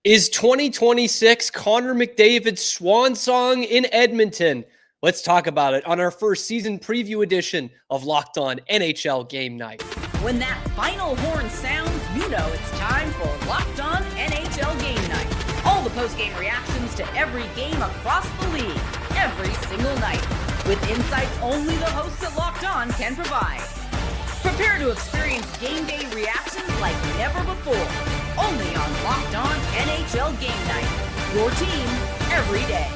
Is 2026 Connor McDavid's swan song in Edmonton? Let's talk about it on our first season preview edition of Locked On NHL Game Night. When that final horn sounds, you know it's time for Locked On NHL Game Night. All the post-game reactions to every game across the league, every single night, with insights only the hosts at Locked On can provide. Prepare to experience game day reactions like never before. Only on Locked On NHL Game Night. Your team every day.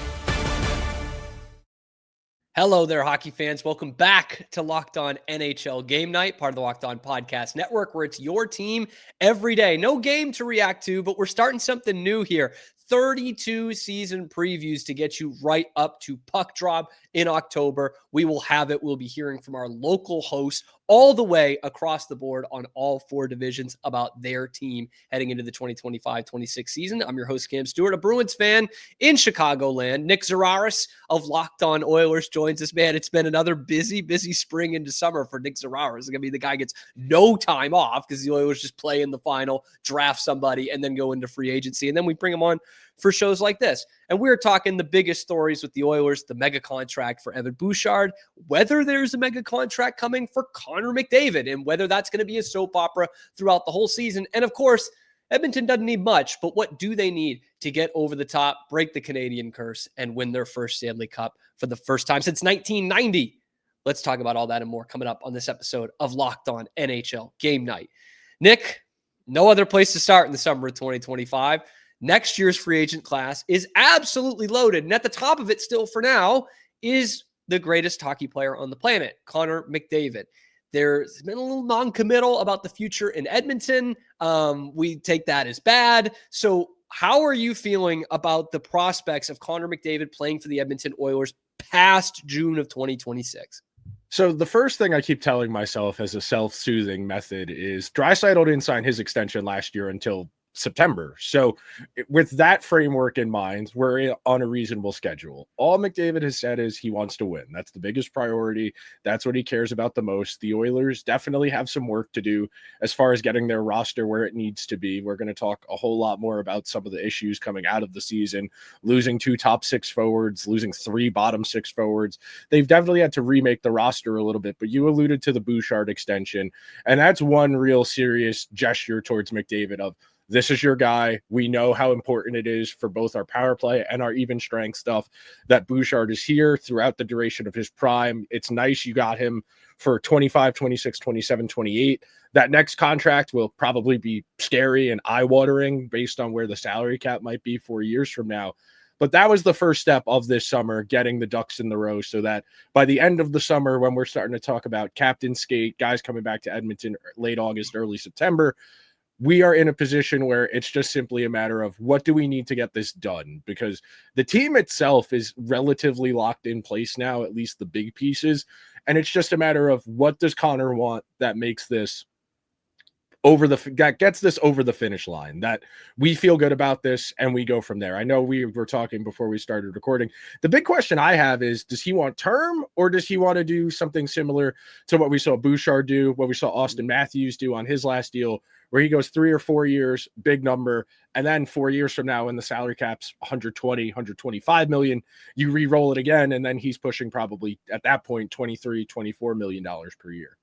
Hello there, hockey fans. Welcome back to Locked On NHL Game Night, part of the Locked On Podcast Network, where it's your team every day. No game to react to, but we're starting something new here. 32 season previews to get you right up to puck drop in October. We will have it. We'll be hearing from our local hosts all the way across the board on all four divisions about their team heading into the 2025-26 season. I'm your host, Cam Stuart, a Bruins fan in Chicagoland. Nick Zararis of Locked On Oilers joins us. Man, it's been another busy spring into summer for Nick Zararis. It's going to be the guy gets no time off because the Oilers just play in the final, draft somebody, and then go into free agency. And then we bring him on for shows like this. And we're talking the biggest stories with the Oilers, the mega contract for Evan Bouchard, whether there's a mega contract coming for Connor McDavid, and whether that's going to be a soap opera throughout the whole season. And of course, Edmonton doesn't need much, but what do they need to get over the top, break the Canadian curse, and win their first Stanley Cup for the first time since 1990? Let's talk about all that and more coming up on this episode of Locked On NHL Game Night. Nick, no other place to start in the summer of 2025. Next year's free agent class is absolutely loaded. And at the top of it still for now is the greatest hockey player on the planet, Connor McDavid. There's been a little non-committal about the future in Edmonton. We take that as bad. So how are you feeling about the prospects of Connor McDavid playing for the Edmonton Oilers past June of 2026? So the first thing I keep telling myself as a self-soothing method is Draisaitl didn't sign his extension last year until September. So with that framework in mind, we're on a reasonable schedule. All McDavid has said is he wants to win. That's the biggest priority. That's what he cares about the most. The Oilers definitely have some work to do as far as getting their roster where it needs to be. We're going to talk a whole lot more about some of the issues coming out of the season, losing 2 top 6 forwards, losing 3 bottom 6 forwards. They've definitely had to remake the roster a little bit, but you alluded to the Bousard extension, and that's one real serious gesture towards McDavid of, this is your guy. We know how important it is for both our power play and our even strength stuff that Bousard is here throughout the duration of his prime. It's nice you got him for 25, 26, 27, 28. That next contract will probably be scary and eye-watering based on where the salary cap might be 4 years from now. But that was the first step of this summer, getting the ducks in the row so that by the end of the summer, when we're starting to talk about captain skate, guys coming back to Edmonton late August, early September, we are in a position where it's just simply a matter of what do we need to get this done, because the team itself is relatively locked in place now, at least the big pieces. And it's just a matter of what does Connor want that makes this that gets this over the finish line, that we feel good about this and we go from there. I know we were talking before we started recording. The big question I have is, does he want term, or does he want to do something similar to what we saw Bouchard do, what we saw Austin Matthews do on his last deal, where he goes 3 or 4 years, big number, and then 4 years from now when the salary cap's 120, 125 million, you re-roll it again, and then he's pushing probably at that point $23, $24 million per year.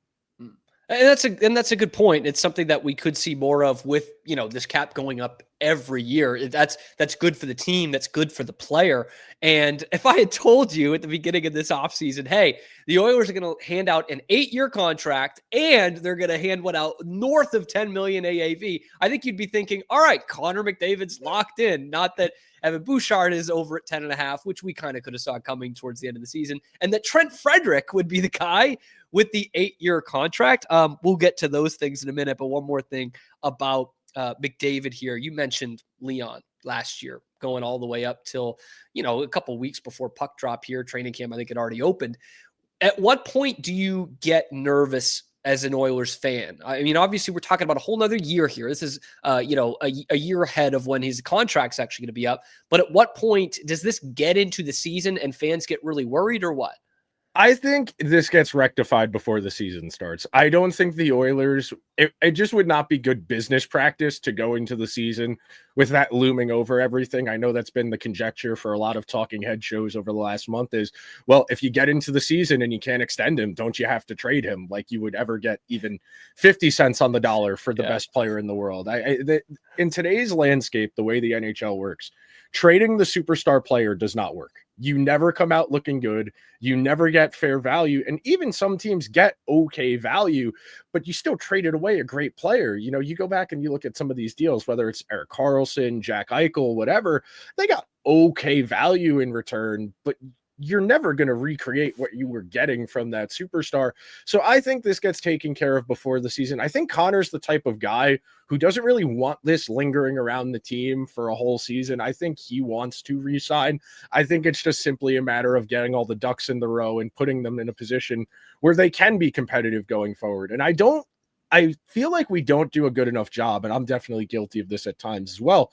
And that's a good point. It's something that we could see more of with, this cap going up every year. That's good for the team. That's good for the player. And if I had told you at the beginning of this offseason, hey, the Oilers are going to hand out an 8-year contract and they're going to hand one out north of 10 million AAV, I think you'd be thinking, all right, Connor McDavid's locked in. Not that Evan Bouchard is over at 10.5, which we kind of could have saw coming towards the end of the season, and that Trent Frederick would be the guy with the 8-year contract. We'll get to those things in a minute, but one more thing about McDavid here. You mentioned Leon last year going all the way up till, a couple weeks before puck drop here. Training camp, I think, had already opened. At what point do you get nervous as an Oilers fan? I mean, obviously we're talking about a whole nother year here. This is, a year ahead of when his contract's actually going to be up. But at what point does this get into the season and fans get really worried, or what? I think this gets rectified before the season starts. I don't think the Oilers, it just would not be good business practice to go into the season with that looming over everything. I know that's been the conjecture for a lot of talking head shows over the last month is, well, if you get into the season and you can't extend him, don't you have to trade him like you would ever get even 50 cents on the dollar for the best player in the world? In today's landscape, the way the NHL works, trading the superstar player does not work. You never come out looking good. You never get fair value. And even some teams get okay value, but you still traded away a great player. You know, you go back and you look at some of these deals, whether it's Erik Karlsson, Jack Eichel, whatever, they got okay value in return, but you're never going to recreate what you were getting from that superstar. So I think this gets taken care of before the season. I think Connor's the type of guy who doesn't really want this lingering around the team for a whole season. I think he wants to resign. I think it's just simply a matter of getting all the ducks in the row and putting them in a position where they can be competitive going forward. And I feel like we don't do a good enough job, and I'm definitely guilty of this at times as well.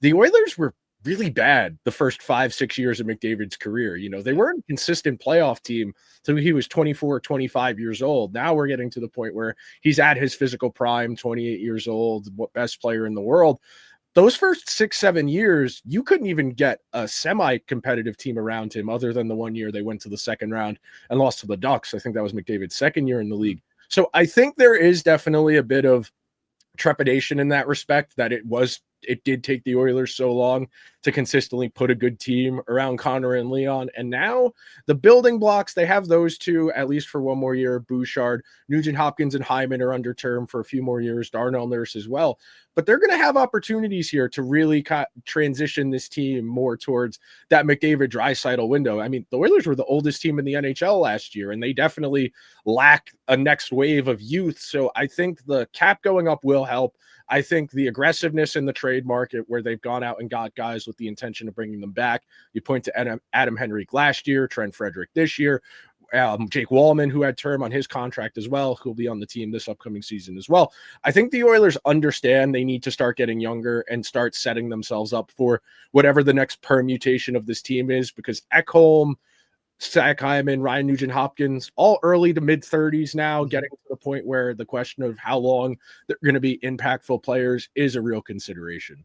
The Oilers were really bad the first 5-6 years of McDavid's career. You know, they weren't a consistent playoff team till he was 24, 25 years old. Now we're getting to the point where he's at his physical prime, 28 years old, best player in the world. Those first 6-7 years, you couldn't even get a semi-competitive team around him other than the one year they went to the second round and lost to the Ducks. I think that was McDavid's second year in the league. So I think there is definitely a bit of trepidation in that respect, that it did take the Oilers so long to consistently put a good team around Connor and Leon. And now the building blocks, they have those two, at least for one more year. Bouchard, Nugent Hopkins, and Hyman are under term for a few more years. Darnell Nurse as well. But they're going to have opportunities here to really transition this team more towards that McDavid Draisaitl window. I mean, the Oilers were the oldest team in the NHL last year, and they definitely lack a next wave of youth. So I think the cap going up will help. I think the aggressiveness in the trade market, where they've gone out and got guys with the intention of bringing them back. You point to Adam Henrique last year, Trent Frederick this year, Jake Wallman, who had term on his contract as well, who'll be on the team this upcoming season as well. I think the Oilers understand they need to start getting younger and start setting themselves up for whatever the next permutation of this team is, because Ekholm, Zach Hyman, Ryan Nugent-Hopkins, all early to mid-30s now, getting to the point where the question of how long they're going to be impactful players is a real consideration.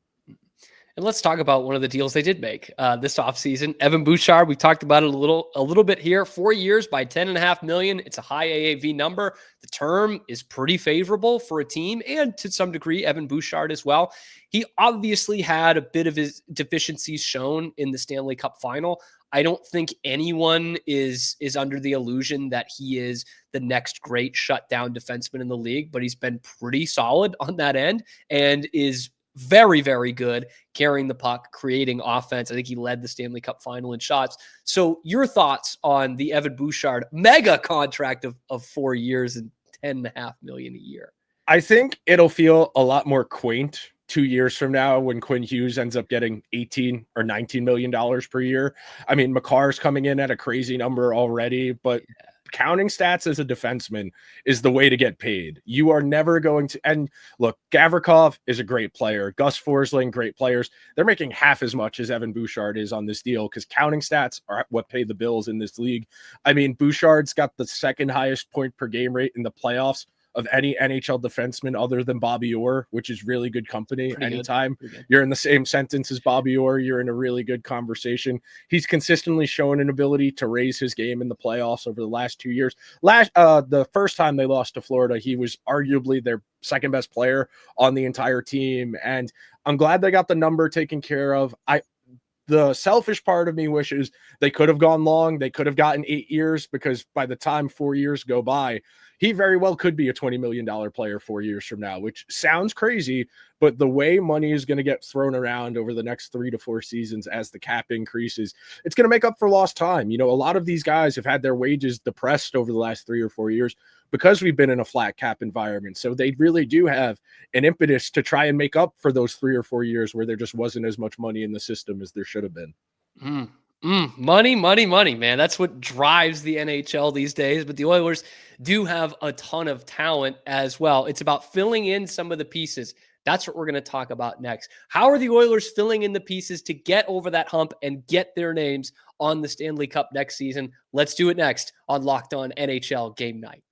And let's talk about one of the deals they did make this offseason. Evan Bouchard, we've talked about it a little bit here. 4 years by $10.5 million. It's a high AAV number. The term is pretty favorable for a team, and to some degree, Evan Bouchard as well. He obviously had a bit of his deficiencies shown in the Stanley Cup final. I don't think anyone is under the illusion that he is the next great shutdown defenseman in the league, but he's been pretty solid on that end and is very, very good carrying the puck, creating offense. I think he led the Stanley Cup final in shots. So your thoughts on the Evan Bouchard mega contract of 4 years and $10.5 million a year? I think it'll feel a lot more quaint 2 years from now when Quinn Hughes ends up getting $18 or $19 million per year. I mean, Makar's coming in at a crazy number already, but counting stats as a defenseman is the way to get paid. You are never going to, and look, Gavrikov is a great player. Gus Forsling, great players. They're making half as much as Evan Bouchard is on this deal because counting stats are what pay the bills in this league. I mean, Bouchard's got the second highest point per game rate in the playoffs of any NHL defenseman other than Bobby Orr, which is really good company. Anytime you're in the same sentence as Bobby Orr, you're in a really good conversation. He's consistently shown an ability to raise his game in the playoffs over the last 2 years. The first time they lost to Florida, he was arguably their second best player on the entire team. And I'm glad they got the number taken care of. The selfish part of me wishes they could have gone long. They could have gotten 8 years, because by the time 4 years go by, he very well could be a $20 million player 4 years from now, which sounds crazy, but the way money is going to get thrown around over the next 3 to 4 seasons as the cap increases, it's going to make up for lost time. You know, a lot of these guys have had their wages depressed over the last 3 or 4 years because we've been in a flat cap environment. So they really do have an impetus to try and make up for those 3 or 4 years where there just wasn't as much money in the system as there should have been. Money, man. That's what drives the NHL these days. But the Oilers do have a ton of talent as well. It's about filling in some of the pieces. That's what we're going to talk about next. How are the Oilers filling in the pieces to get over that hump and get their names on the Stanley Cup next season? Let's do it next on Locked On NHL Game Night.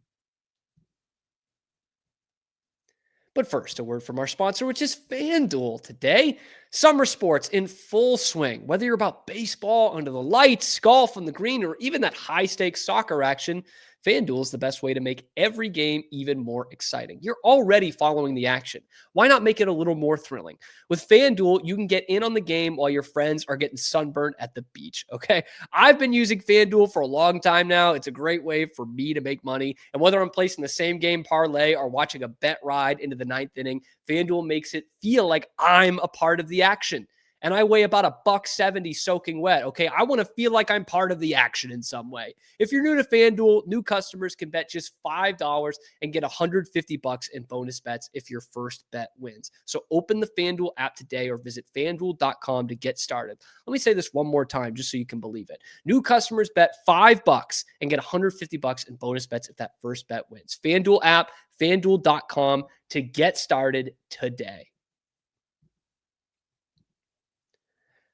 But first, a word from our sponsor, which is FanDuel. Today, summer sports in full swing. Whether you're about baseball, under the lights, golf on the green, or even that high-stakes soccer action, FanDuel is the best way to make every game even more exciting. You're already following the action. Why not make it a little more thrilling? With FanDuel, you can get in on the game while your friends are getting sunburned at the beach, okay? I've been using FanDuel for a long time now. It's a great way for me to make money. And whether I'm placing the same game parlay or watching a bet ride into the ninth inning, FanDuel makes it feel like I'm a part of the action. And I weigh about $170 soaking wet. Okay, I want to feel like I'm part of the action in some way. If you're new to FanDuel, new customers can bet just $5 and get $150 in bonus bets if your first bet wins. So open the FanDuel app today or visit FanDuel.com to get started. Let me say this one more time just so you can believe it. New customers bet $5 and get $150 in bonus bets if that first bet wins. FanDuel app, FanDuel.com to get started today.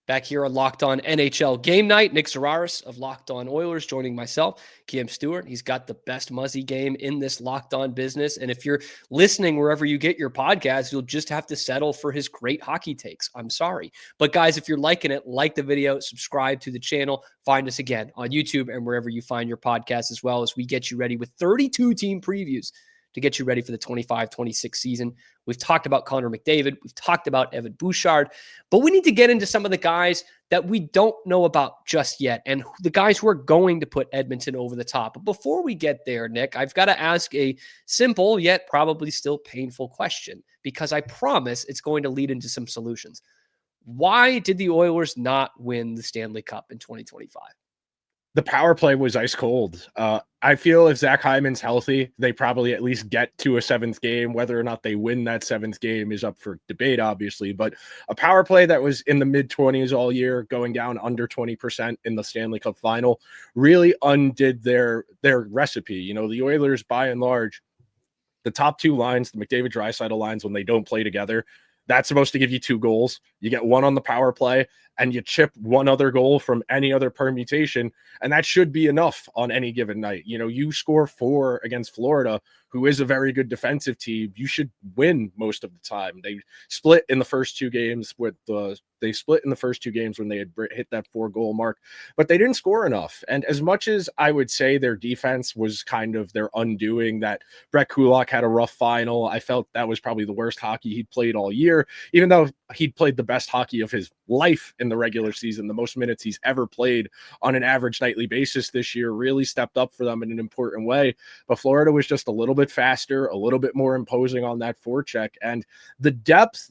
Back here on Locked On NHL Game Night, Nick Zararis of Locked On Oilers joining myself, Cam Stuart. He's got the best Muzzy game in this Locked On business. And if you're listening wherever you get your podcasts, you'll just have to settle for his great hockey takes. I'm sorry. But guys, if you're liking it, like the video, subscribe to the channel, find us again on YouTube and wherever you find your podcasts, as well as we get you ready with 32 team previews to get you ready for the 25-26 season. We've talked about Connor McDavid. We've talked about Evan Bouchard. But we need to get into some of the guys that we don't know about just yet and the guys who are going to put Edmonton over the top. But before we get there, Nick, I've got to ask a simple yet probably still painful question because I promise it's going to lead into some solutions. Why did the Oilers not win the Stanley Cup in 2025? The power play was ice cold. I feel if Zach Hyman's healthy, they probably at least get to a seventh game. Whether or not they win that seventh game is up for debate, obviously. But a power play that was in the mid-20s all year, going down under 20% in the Stanley Cup final, really undid their recipe. You know, the Oilers, by and large, the top two lines, the McDavid-Draisaitl lines, when they don't play together, that's supposed to give you 2 goals. You get 1 on the power play, and you chip 1 other goal from any other permutation, and that should be enough on any given night. You know, you score 4 against Florida, who is a very good defensive team. You should win most of the time. They split in the first 2 games when they had hit that 4-goal mark, but they didn't score enough. And as much as I would say their defense was kind of their undoing, that Brett Kulak had a rough final, I felt that was probably the worst hockey he'd played all year, even though he'd played the best hockey of his life in the regular season. The most minutes he's ever played on an average nightly basis this year, really stepped up for them in an important way. But Florida was just a little bit faster, a little bit more imposing on that forecheck. And the depth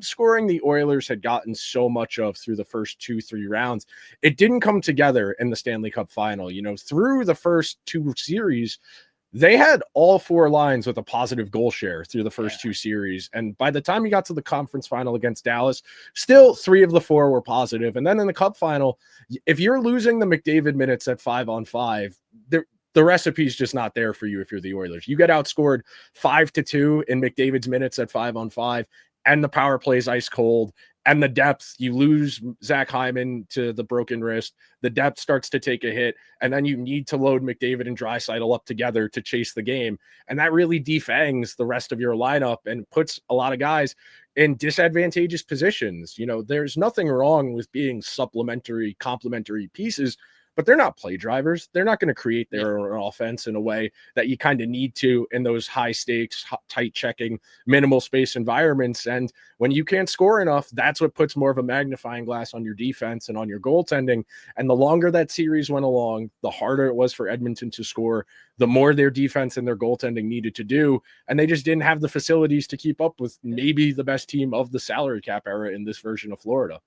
scoring the Oilers had gotten so much of through the first 2-3 rounds, it didn't come together in the Stanley Cup final. You know, through the first 2 series, they had all 4 lines with a positive goal share through the first 2 series. And by the time you got to the conference final against Dallas, still 3 of the 4 were positive. And then in the Cup final, if you're losing the McDavid minutes at 5-on-5, the recipe's just not there for you if you're the Oilers. You get outscored 5-2 in McDavid's minutes at 5-on-5, and the power play's ice cold. And the depth, you lose Zach Hyman to the broken wrist. The depth starts to take a hit, and then you need to load McDavid and Draisaitl up together to chase the game. And that really defangs the rest of your lineup and puts a lot of guys in disadvantageous positions. You know, there's nothing wrong with being complementary pieces, but they're not play drivers. They're not going to create their own offense in a way that you kind of need to in those high stakes, tight checking, minimal space environments. And when you can't score enough, that's what puts more of a magnifying glass on your defense and on your goaltending. And the longer that series went along, the harder it was for Edmonton to score, the more their defense and their goaltending needed to do. And they just didn't have the facilities to keep up with maybe the best team of the salary cap era in this version of Florida.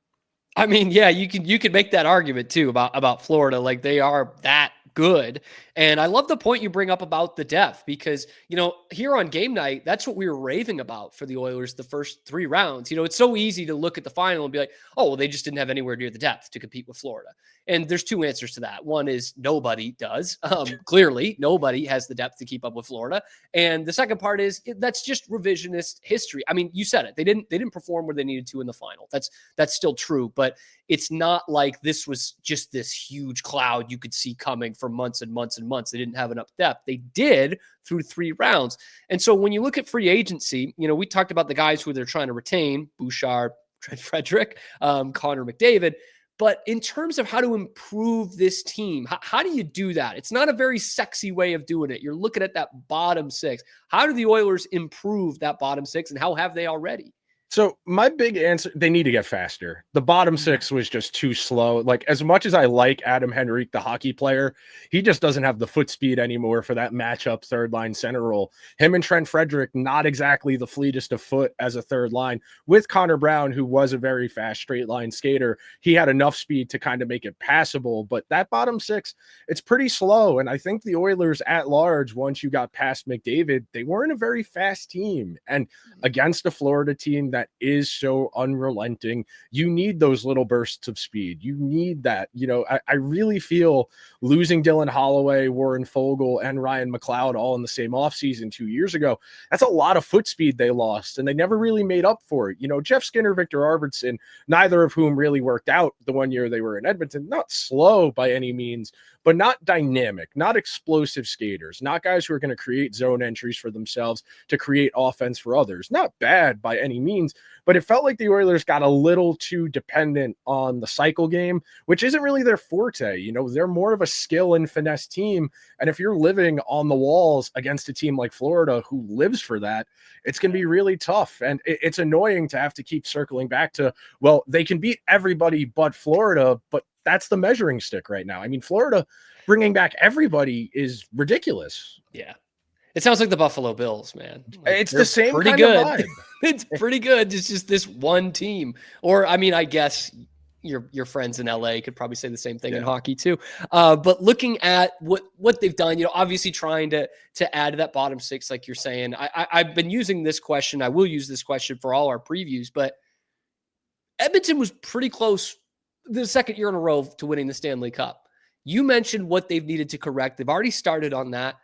I mean, yeah, you can make that argument too about Florida. Like, they are that good. And I love the point you bring up about the depth, because, you know, here on game night, that's what we were raving about for the Oilers the first 3 rounds. You know, it's so easy to look at the final and be like, oh, well, they just didn't have anywhere near the depth to compete with Florida. And there's two answers to that. One is nobody does. Clearly, nobody has the depth to keep up with Florida. And the second part is that's just revisionist history. I mean, you said it. They didn't perform where they needed to in the final. That's still true. But it's not like this was just this huge cloud you could see coming for months and months and months. They didn't have enough depth. They did through 3 rounds. And so when you look at free agency, we talked about the guys who they're trying to retain: Bouchard, Trent, Frederick, Connor McDavid. But in terms of how to improve this team, how do you do that? It's not a very sexy way of doing it. You're looking at that bottom 6. How do the Oilers improve that bottom 6, and how have they already? So my big answer, they need to get faster. The bottom 6 was just too slow. Like, as much as I like Adam Henrique, the hockey player, he just doesn't have the foot speed anymore for that matchup third line center role. Him and Trent Frederick, not exactly the fleetest of foot as a third line. With Connor Brown, who was a very fast straight line skater, he had enough speed to kind of make it passable. But that bottom 6, it's pretty slow. And I think the Oilers at large, once you got past McDavid, they weren't a very fast team. And against a Florida team that is so unrelenting, you need those little bursts of speed. You need that. I really feel losing Dylan Holloway, Warren Fogle, and Ryan McLeod all in the same offseason 2 years ago, that's a lot of foot speed they lost, and they never really made up for it. Jeff Skinner, Victor Arvidsson, neither of whom really worked out the one year they were in Edmonton. Not slow by any means, but not dynamic, not explosive skaters, not guys who are going to create zone entries for themselves to create offense for others. Not bad by any means, but it felt like the Oilers got a little too dependent on the cycle game, which isn't really their forte. They're more of a skill and finesse team. And if you're living on the walls against a team like Florida who lives for that, it's going to be really tough. And it's annoying to have to keep circling back to, well, they can beat everybody but Florida, but that's the measuring stick right now. I mean, Florida bringing back everybody is ridiculous. Yeah. It sounds like the Buffalo Bills, man. It's the same pretty kind good. of vibe. It's pretty good. It's just this one team. Or, I mean, I guess your friends in LA could probably say the same thing in hockey too. But looking at what they've done, obviously trying to add to that bottom 6, like you're saying, I've been using this question. I will use this question for all our previews, but Edmonton was pretty close the second year in a row to winning the Stanley Cup. You mentioned what they've needed to correct. They've already started on that.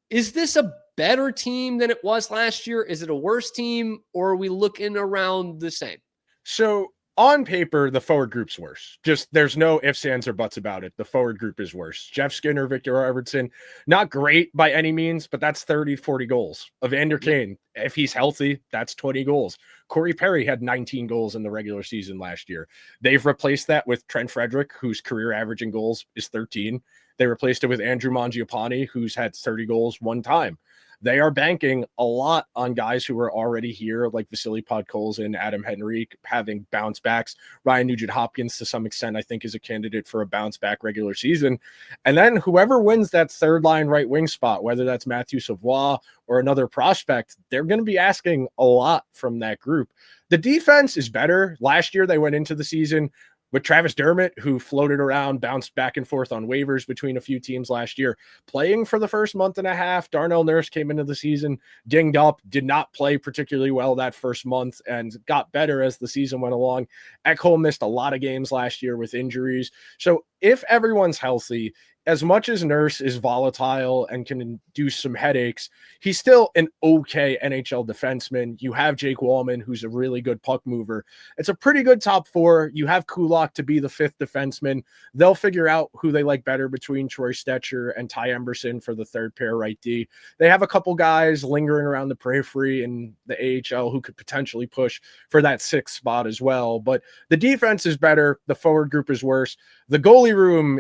Is this a better team than it was last year? Is it a worse team, or are we looking around the same? So on paper, the forward group's worse. Just there's no ifs, ands, or buts about it. The forward group is worse. Jeff Skinner, Victor Arvidsson, not great by any means, but that's 30, 40 goals. Evander Kane, if he's healthy, that's 20 goals. Corey Perry had 19 goals in the regular season last year. They've replaced that with Trent Frederick, whose career average in goals is 13. They replaced it with Andrew Mangiapane, who's had 30 goals one time. They are banking a lot on guys who are already here, like Vasily Podkolzin, Adam Henrique, having bounce backs. Ryan Nugent-Hopkins, to some extent, I think is a candidate for a bounce back regular season. And then whoever wins that third line right wing spot, whether that's Matthew Savoie or another prospect, they're going to be asking a lot from that group. The defense is better. Last year, they went into the season with Travis Dermott, who floated around, bounced back and forth on waivers between a few teams last year, playing for the first month and a half. Darnell Nurse came into the season dinged up, did not play particularly well that first month, and got better as the season went along. Ekholm missed a lot of games last year with injuries. So if everyone's healthy, as much as Nurse is volatile and can induce some headaches, he's still an okay NHL defenseman. You have Jake Wallman, who's a really good puck mover. It's a pretty good top 4. You have Kulak to be the 5th defenseman. They'll figure out who they like better between Troy Stetcher and Ty Emberson for the third pair right D. They have a couple guys lingering around the periphery in the AHL who could potentially push for that 6th spot as well. But the defense is better. The forward group is worse. The goalie room,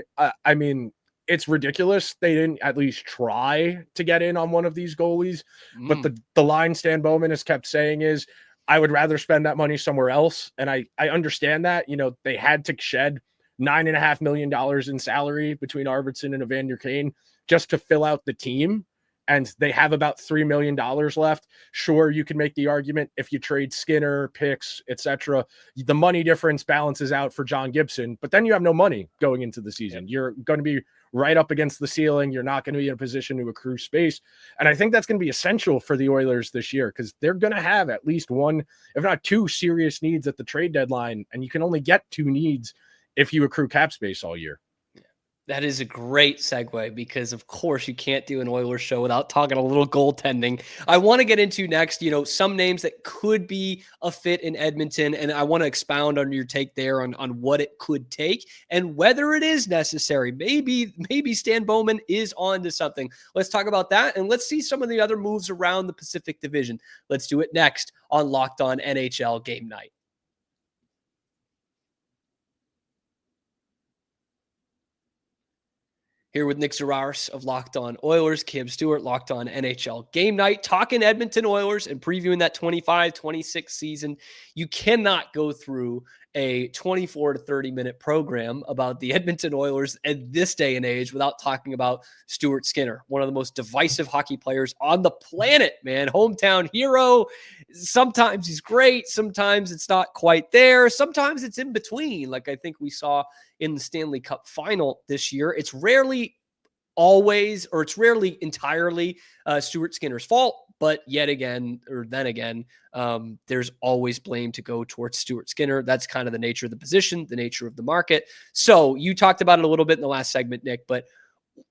it's ridiculous they didn't at least try to get in on one of these goalies. But the line Stan Bowman has kept saying is, I would rather spend that money somewhere else. And I understand that. They had to shed $9.5 million in salary between Arvidsson and Evander Kane just to fill out the team. And they have about $3 million left. Sure, you can make the argument if you trade Skinner, picks, etc., the money difference balances out for John Gibson, but then you have no money going into the season. You're going to be right up against the ceiling. You're not going to be in a position to accrue space. And I think that's going to be essential for the Oilers this year, because they're going to have at least one, if not two, serious needs at the trade deadline. And you can only get 2 needs if you accrue cap space all year. That is a great segue because, of course, you can't do an Oilers show without talking a little goaltending. I want to get into next, some names that could be a fit in Edmonton, and I want to expound on your take there on what it could take and whether it is necessary. Maybe Stan Bowman is on to something. Let's talk about that, and let's see some of the other moves around the Pacific Division. Let's do it next on Locked On NHL Game Night. Here with Nick Zararis of Locked On Oilers, Cam Stuart, Locked On NHL Game Night, talking Edmonton Oilers and previewing that 25-26 season. You cannot go through a 24 to 30-minute program about the Edmonton Oilers at this day and age without talking about Stuart Skinner, one of the most divisive hockey players on the planet, man. Hometown hero. Sometimes he's great. Sometimes it's not quite there. Sometimes it's in between, like I think we saw in the Stanley Cup final this year. It's rarely entirely Stuart Skinner's fault, but then again, there's always blame to go towards Stuart Skinner. That's kind of the nature of the position, the nature of the market. So you talked about it a little bit in the last segment, Nick, but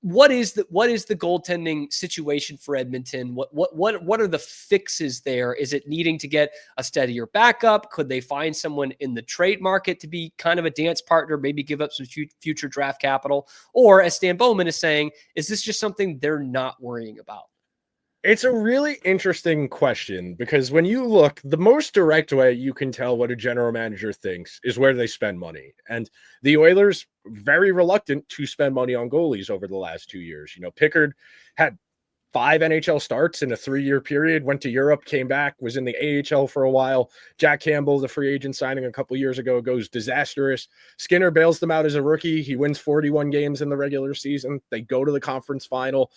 what is the goaltending situation for Edmonton? What are the fixes there? Is it needing to get a steadier backup? Could they find someone in the trade market to be kind of a dance partner, maybe give up some future draft capital? Or as Stan Bowman is saying, is this just something they're not worrying about? It's a really interesting question because when you look, the most direct way you can tell what a general manager thinks is where they spend money. And the Oilers, very reluctant to spend money on goalies over the last 2 years. Pickard had 5 NHL starts in a 3-year period, went to Europe, came back, was in the AHL for a while. Jack Campbell, the free agent signing a couple years ago, goes disastrous. Skinner bails them out as a rookie. He wins 41 games in the regular season. They go to the conference final.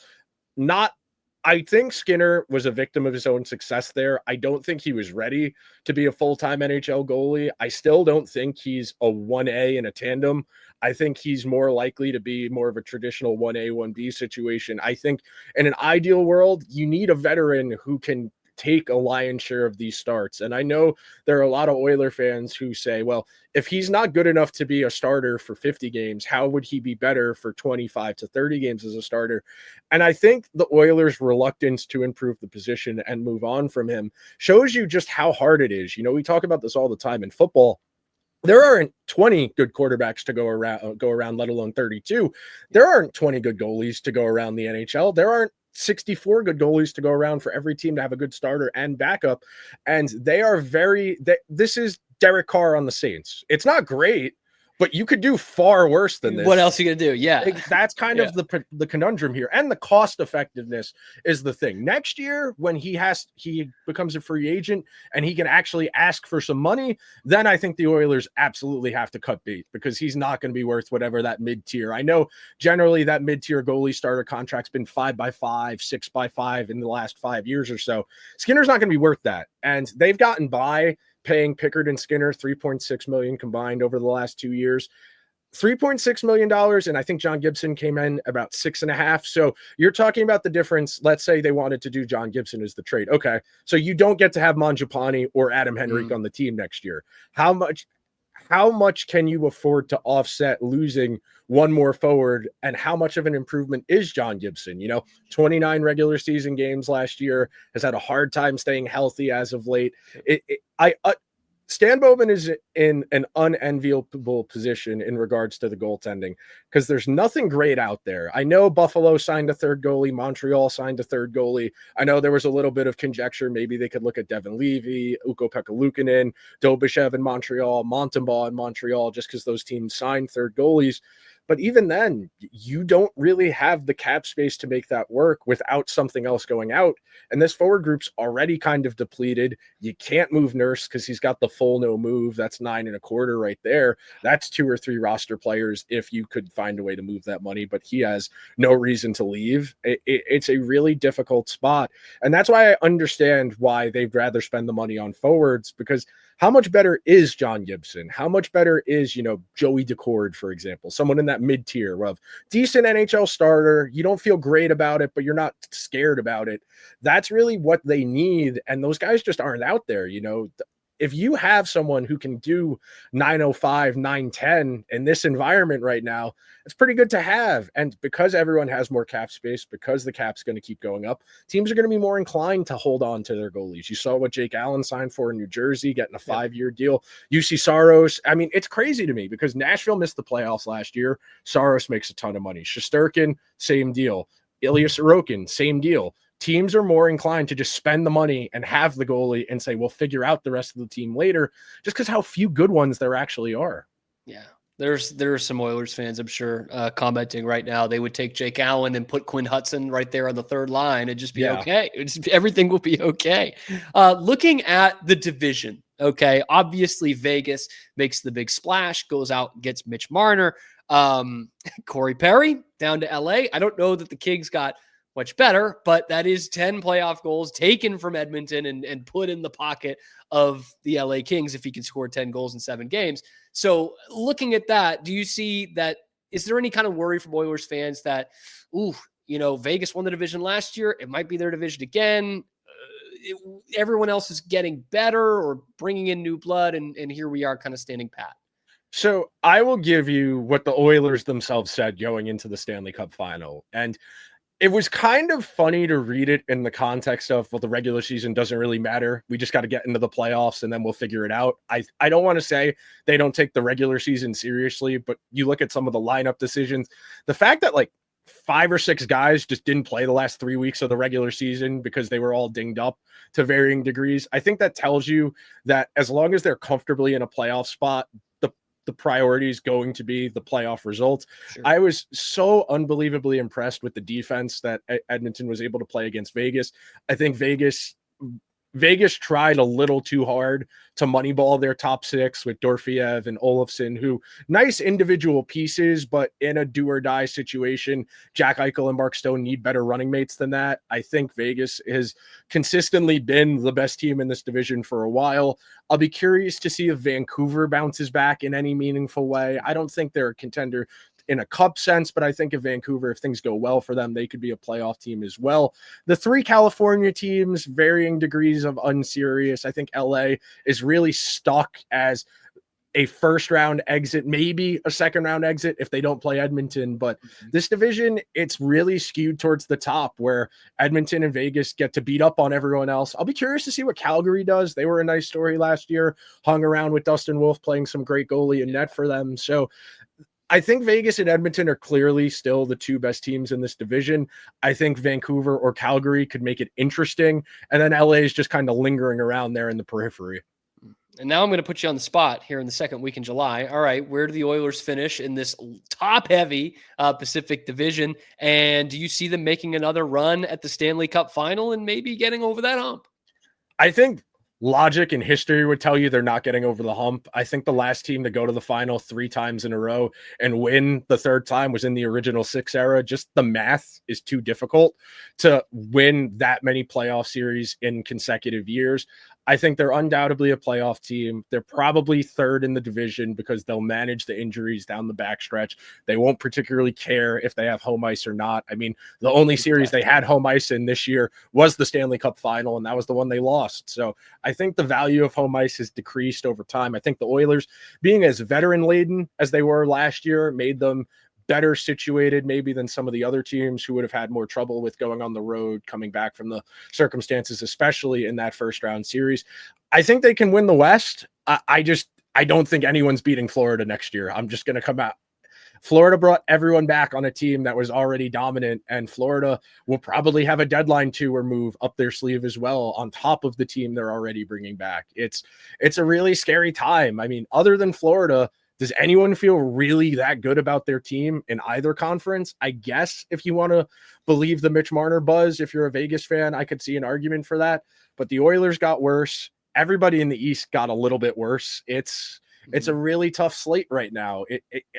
I think Skinner was a victim of his own success there. I don't think he was ready to be a full-time NHL goalie. I still don't think he's a 1A in a tandem. I think he's more likely to be more of a traditional 1A, 1B situation. I think in an ideal world, you need a veteran who can take a lion's share of these starts. And I know there are a lot of Oiler fans who say, well, if he's not good enough to be a starter for 50 games, how would he be better for 25 to 30 games as a starter? And I think the Oilers' reluctance to improve the position and move on from him shows you just how hard it is. We talk about this all the time in football. There aren't 20 good quarterbacks to go around, let alone 32. There aren't 20 good goalies to go around the NHL. There aren't 64 good goalies to go around for every team to have a good starter and backup. And this is Derek Carr on the Saints. It's not great, but you could do far worse than this. What else are you going to do? Yeah. That's kind of the conundrum here. And the cost effectiveness is the thing. Next year, when he becomes a free agent and he can actually ask for some money, then I think the Oilers absolutely have to cut bait because he's not going to be worth whatever that mid-tier. I know generally that mid-tier goalie starter contract's been 5x5, 6x5 in the last 5 years or so. Skinner's not going to be worth that. And they've gotten by paying Pickard and Skinner $3.6 million combined over the last 2 years. $3.6 million, and I think John Gibson came in about 6.5. So you're talking about the difference. Let's say they wanted to do John Gibson as the trade. Okay, so you don't get to have Mangiapane or Adam Henrique on the team next year. How much can you afford to offset losing one more forward, and how much of an improvement is John Gibson? 29 regular season games last year, has had a hard time staying healthy as of late. Stan Bowman is in an unenviable position in regards to the goaltending because there's nothing great out there. I know Buffalo signed a third goalie. Montreal signed a third goalie. I know there was a little bit of conjecture. Maybe they could look at Devin Levy, Ukko-Pekka Luukkonen, Dobyshev in Montreal, Montembaugh in Montreal, just because those teams signed third goalies. But even then, you don't really have the cap space to make that work without something else going out. And this forward group's already kind of depleted. You can't move Nurse because he's got the full no move. That's 9.25 right there. That's 2 or 3 roster players if you could find a way to move that money, but he has no reason to leave. It's a really difficult spot. And that's why I understand why they'd rather spend the money on forwards, because how much better is John Gibson? How much better is, Joey Decord, for example, someone in that mid-tier of decent NHL starter. You don't feel great about it, but you're not scared about it. That's really what they need. And those guys just aren't out there. if you have someone who can do 905, 910 in this environment right now, it's pretty good to have. And because everyone has more cap space, because the cap's going to keep going up, teams are going to be more inclined to hold on to their goalies. You saw what Jake Allen signed for in New Jersey, getting a 5-year deal. UC Saros. I mean, it's crazy to me because Nashville missed the playoffs last year. Saros makes a ton of money. Shesterkin, same deal. Ilya Sorokin, same deal. Teams are more inclined to just spend the money and have the goalie and say, we'll figure out the rest of the team later, just because how few good ones there actually are. Yeah. There are some Oilers fans, I'm sure, commenting right now. They would take Jake Allen and put Quinn Hudson right there on the third line and just be okay. Everything will be okay. Looking at the division, okay, obviously Vegas makes the big splash, goes out and gets Mitch Marner. Corey Perry down to LA. I don't know that the Kings got much better, but that is 10 playoff goals taken from Edmonton and put in the pocket of the LA Kings if he can score 10 goals in 7 games. So looking at that, do you see that? Is there any kind of worry from Oilers fans that, Vegas won the division last year, it might be their division again? Everyone else is getting better or bringing in new blood, and here we are kind of standing pat. So I will give you what the Oilers themselves said going into the Stanley Cup final. And it was kind of funny to read it in the context of, well, the regular season doesn't really matter. We just got to get into the playoffs and then we'll figure it out. I don't want to say they don't take the regular season seriously, but you look at some of the lineup decisions, the fact that like 5 or 6 guys just didn't play the last 3 weeks of the regular season because they were all dinged up to varying degrees. I think that tells you that as long as they're comfortably in a playoff spot, the priority is going to be the playoff results. Sure. I was so unbelievably impressed with the defense that Edmonton was able to play against Vegas. I think Vegas tried a little too hard to moneyball their top 6 with Dorofeyev and Olofsson, who nice individual pieces, but in a do or die situation, Jack Eichel and Mark Stone need better running mates than that. I think Vegas has consistently been the best team in this division for a while. I'll be curious to see if Vancouver bounces back in any meaningful way. I don't think they're a contender in a cup sense, but I think if Vancouver, if things go well for them, they could be a playoff team as well. The 3 California teams, varying degrees of unserious. I think LA is really stuck as a first round exit, maybe a second round exit if they don't play Edmonton. But this division, it's really skewed towards the top where Edmonton and Vegas get to beat up on everyone else. I'll be curious to see what Calgary does. They were a nice story last year, hung around with Dustin Wolf playing some great goalie and net for them. So I think Vegas and Edmonton are clearly still the 2 best teams in this division. I think Vancouver or Calgary could make it interesting. And then LA is just kind of lingering around there in the periphery. And now I'm going to put you on the spot here in the second week in July. All right, where do the Oilers finish in this top-heavy Pacific Division? And do you see them making another run at the Stanley Cup final and maybe getting over that hump? I think logic and history would tell you they're not getting over the hump. I think the last team to go to the final 3 times in a row and win the 3rd time was in the original 6 era. Just the math is too difficult to win that many playoff series in consecutive years. I think they're undoubtedly a playoff team. They're probably 3rd in the division because they'll manage the injuries down the backstretch. They won't particularly care if they have home ice or not. I mean, the only series they had home ice in this year was the Stanley Cup final, and that was the one they lost. So I think the value of home ice has decreased over time. I think the Oilers, being as veteran-laden as they were last year, made them better situated maybe than some of the other teams who would have had more trouble with going on the road, coming back from the circumstances, especially in that first round series. I think they can win the West. I don't think anyone's beating Florida next year. I'm just going to come out. Florida brought everyone back on a team that was already dominant, and Florida will probably have a deadline to or move up their sleeve as well on top of the team they're already bringing back. It's a really scary time. I mean, other than Florida, does anyone feel really that good about their team in either conference? I guess if you want to believe the Mitch Marner buzz, if you're a Vegas fan, I could see an argument for that. But the Oilers got worse. Everybody in the East got a little bit worse. It's a really tough slate right now.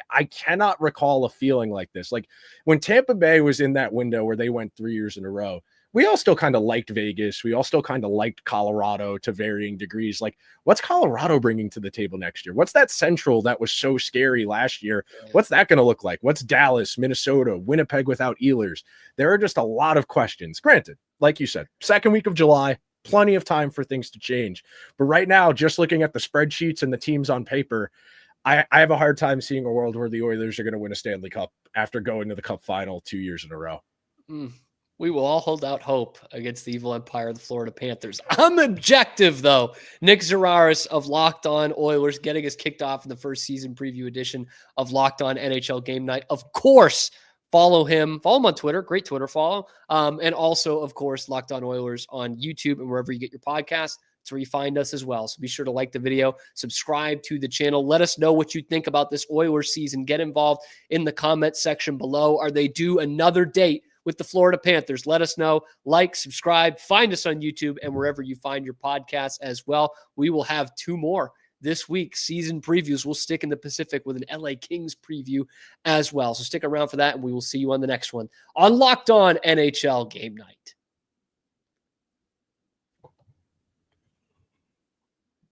I cannot recall a feeling like this. Like when Tampa Bay was in that window where they went 3 years in a row, we all still kind of liked Vegas. We all still kind of liked Colorado to varying degrees. Like, what's Colorado bringing to the table next year? What's that Central that was so scary last year? What's that going to look like? What's Dallas, Minnesota, Winnipeg without Ehlers? There are just a lot of questions. Granted, like you said, second week of July, plenty of time for things to change. But right now, just looking at the spreadsheets and the teams on paper, I have a hard time seeing a world where the Oilers are going to win a Stanley Cup after going to the Cup final 2 years in a row. We will all hold out hope against the evil empire of the Florida Panthers. I'm objective, though. Nick Zararis of Locked On Oilers getting us kicked off in the first season preview edition of Locked On NHL Game Night. Of course, follow him on Twitter. Great Twitter follow. And also, of course, Locked On Oilers on YouTube and wherever you get your podcasts. That's where you find us as well. So be sure to like the video, subscribe to the channel. Let us know what you think about this Oilers season. Get involved in the comment section below. Are they due another date with the Florida Panthers? Let us know. Like, subscribe, find us on YouTube and wherever you find your podcasts as well. We will have 2 more this week. Season previews. We'll stick in the Pacific with an LA Kings preview as well. So stick around for that, and we will see you on the next one on Locked On NHL Game Night.